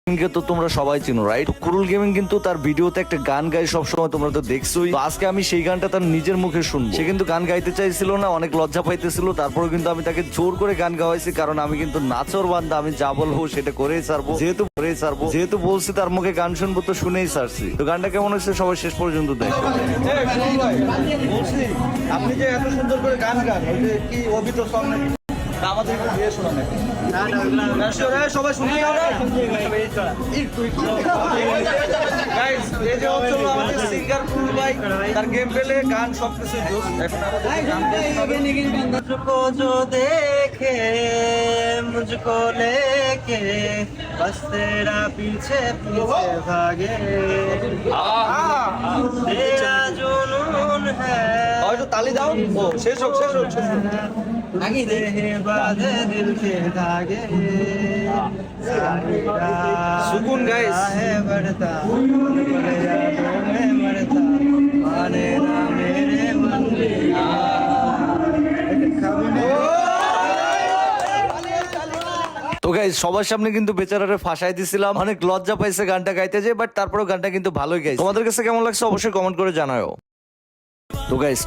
কে তো তোমরা সবাই চিনো রাইট? কুরুল গেমিং কিন্তু তার ভিডিওতে একটা গান গায় সবসময়, তোমরা তো দেখছোই। তো আজকে আমি সেই গানটা তার নিজের মুখে শুনবো। সে কিন্তু গান গাইতে চাইছিল না, অনেক লজ্জা পাইতেছিল, তারপরে কিন্তু আমি তাকে জোর করে গান গাওয়াইছি, কারণ আমি কিন্তু নাচর বান্দা, আমি যা বলবো সেটা করেই ছাড়বো। যেহেতু বলছি তার মুখে গান শুনবো, তো শুনেই ছাড়ছি। তো গানটা কেমন হচ্ছে সবাই শেষ পর্যন্ত দেখো। আপনি যে এত সুন্দর করে গান গান, কি অভিত সং আমাদের দিয়ে শোনা নাকি? সবাই শুনে সিঙ্গার কুরুল ভাই, তার গেম পেলে গান সবকিছু मुझको जो देखे मुझको लेके बस तेरा पीछे पीछे भागे तेरा जुनून है হয়তো তালি দাও। ও শেষ হোক। तुझसे है बांधे दिल के धागे सुकून गाइस। है बढ़ता तेरे यादों में मरता माने ना मेरे मन তো গাইস সবার সামনে কিন্তু বেচারারে ফাঁসাই দিছিলাম, অনেক লজ্জা পাইছে গানটা গাইতে যে, বাট তারপরেও গানটা কিন্তু ভালোই গাইছে। তোমাদের কাছে কেমন লাগছে অবশ্যই কমেন্ট করে জানাও। তো গাইস